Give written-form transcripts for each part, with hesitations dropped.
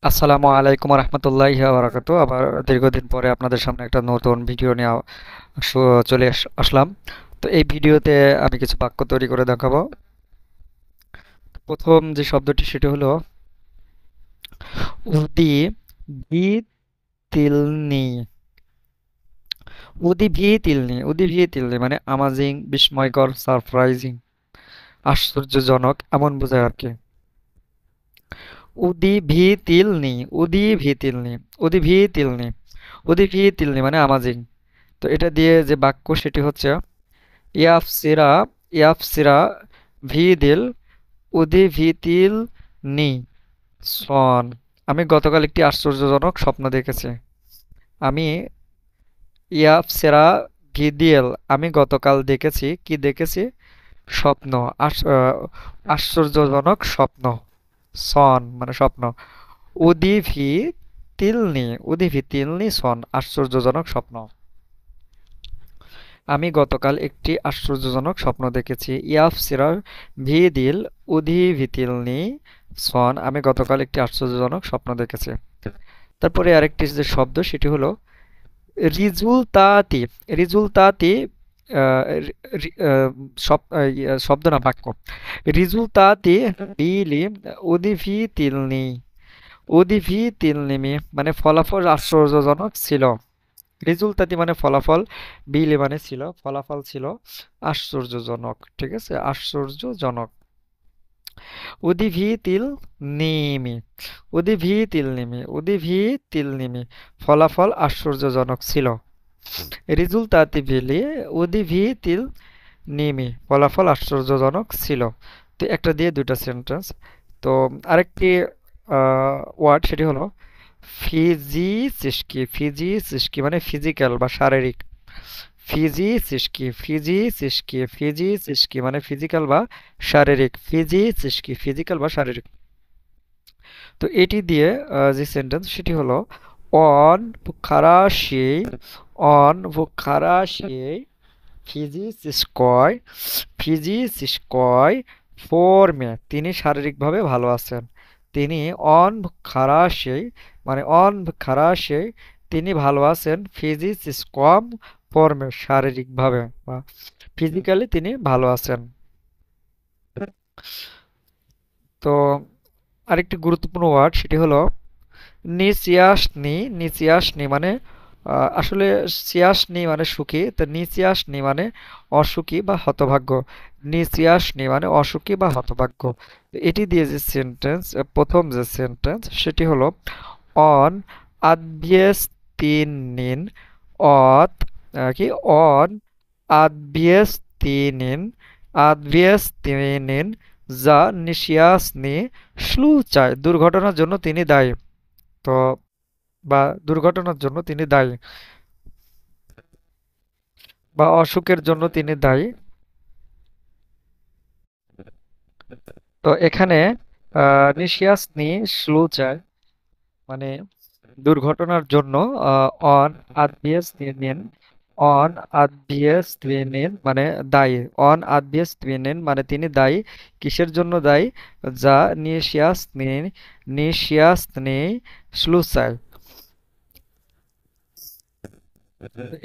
আসসালামু আলাইকুম রহমতুল্লাহি ওয়া বারাকাতু। আবার দীর্ঘদিন পরে আপনাদের সামনে একটা নতুন ভিডিও নিয়ে চলে আসলাম। তো এই ভিডিওতে আমি কিছু বাক্য তৈরি করে দেখাবো। প্রথম যে শব্দটি সেটি হলো উদি ভি তিলনি। উদি ভি তিলনি মানে আমাজিং, বিস্ময়কর, সারপ্রাইজিং, আশ্চর্যজনক এমন বোঝায় আর কি। উদি ভি তিলনি, উদি ভি তিলনি, উদি ভি তিলনি, উদি ভি তিলনি মানে আমাজিং। তো এটা দিয়ে যে বাক্য সেটি হচ্ছে ইয়াফসিরা, ইয়াফসিরা ভিদিল উদি ভিতিল নি সন। আমি গতকাল একটি আশ্চর্যজনক স্বপ্ন দেখেছি। আমি ইয়াফসেরা ভিদিয়েল, আমি গতকাল দেখেছি, কি দেখেছি? স্বপ্ন। আশ্চর্যজনক স্বপ্ন। সন মানে স্বপ্ন। উদি ভিতিলনি সন আশ্চর্যজনক স্বপ্ন। আমি গতকাল একটি আশ্চর্যজনক স্বপ্ন দেখেছি। ইয়াফসিরা ভিদিল উদি ভিতিলনি সন, আমি গতকাল একটি আশ্চর্যজনক স্বপ্ন দেখেছি। তারপরে আরেকটি যে শব্দ সেটি হলো রিজুলতাতি। রিজুলতাতি শব্দ না, বাক্য। রিজুলতাতি বিলি উদি ভিতিলনি, উদি ভিতিলনিমি মানে ফলাফল আশ্চর্যজনক ছিল। রেজুলতাতি মানে ফলাফল, বিলে মানে ছিল, ফলাফল ছিল আশ্চর্যজনক। ঠিক আছে, আশ্চর্যজনক। উদিভিতিল নিমি, উদিভিতিল নিমি, ফলাফল আশ্চর্যজনক ছিল। রেজুলতাতি বিলি উদিভিতিল নিমি, ফলাফল আশ্চর্যজনক ছিল। তো একটা দিয়ে দুটা সেন্টেন্স। তো আরেকটি ওয়ার্ড সেটি হলো ফিজিসিস্কি মানে ফিজিক্যাল বা শারীরিক। ফিজিসিস্কি মানে ফিজিক্যাল বা শারীরিক। ফিজিক্যাল বা শারীরিক। তো এটি দিয়ে যে সেন্টেন্স সেটি হলো অন বুখারাশি, অন বুখারাশি ফিজিসিস্কয়, ফিজিসিস্কয় ফর্মে, তিনি শারীরিকভাবে ভালো আছেন। তিনি অন খারাশে মানে অন খারাশে তিনি ভালো আছেন ফিজিসিস্কম ফর্মে শারীরিকভাবে বা ফিজিক্যালি তিনি ভালো আছেন। তো আরেকটি গুরুত্বপূর্ণ ওয়ার্ড সেটি হলো নিচিয়াসনি মানে আসলে সিয়াসনি মানে সুখী, তো নিচিয়াসনি মানে অসুখী বা হতভাগ্য। নিচিয়াসনি মানে অসুখী বা হতভাগ্য। তো এটি দিয়ে যে সেন্টেন্স, প্রথম যে সেন্টেন্স সেটি হলো অন আদভিয়েস্তিনিন, অত কি অন আদভিয়েস্তিনিন, আদভিয়েস্তিনিন যা নিশিয়াসনি চায় দুর্ঘটনার জন্য তিনি দায়ী। তো বা দুর্ঘটনার জন্য তিনি দায়ী বা অসুখের জন্য তিনি দায়ী। তো এখানে নিশিয়াসনি চায় মানে দুর্ঘটনার জন্য অন আদভিয়েস্তিনিন, অন আদভিয়েস্তিনিন মানে দায়ী। অন আদভিয়েস্তিনিন মানে তিনি দায়ী। কিসের জন্য দায়ী? যা নিশিয়াসনি, নিশিয়াসনি চায়।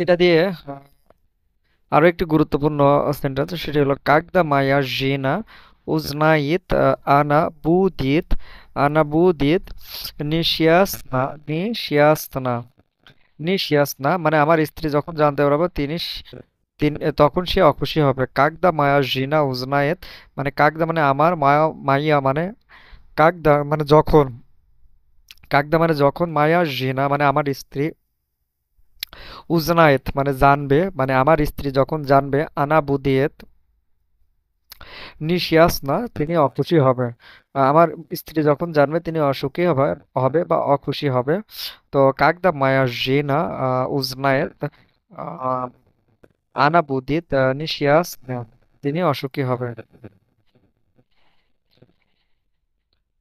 এটা দিয়ে আরো একটি গুরুত্বপূর্ণ সেন্টেন্স সেটি হলো কাগদা মায়া জিনা উজনাইত আনা বুদিত নিশিয়াসনা, নিশিয়াসনা, নিশিয়াসনা মানে আমার স্ত্রী যখন জানতে পারবে তখন সে অখুশি হবে। কাগদা মায়া জিনা উজনায়েত মানে কাগদা মানে আমার, মায়া মাইয়া মানে কাগদা মানে যখন, কাগদা মানে যখন, মায়া জিনা মানে আমার স্ত্রী, উজনায়েত মানে জানবে, মানে আমার স্ত্রী যখন জানবে, আনা বুদিয়েত নিশিয়াস না তিনি অখুশি হবে। আমার স্ত্রী যখন জানবে তিনি অসুখী হবে, হবে বা অখুশি হবে। তো কাকদা মায়া জিনা উজনায়েত আহ, আনা বুদিত নিশিয়াস না তিনি অসুখী হবে।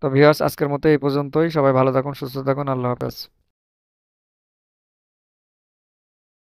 তো ভিউয়ার্স, আজকের মতো এই পর্যন্তই। সবাই ভালো থাকুন, সুস্থ থাকুন, আল্লাহ হাফেজ।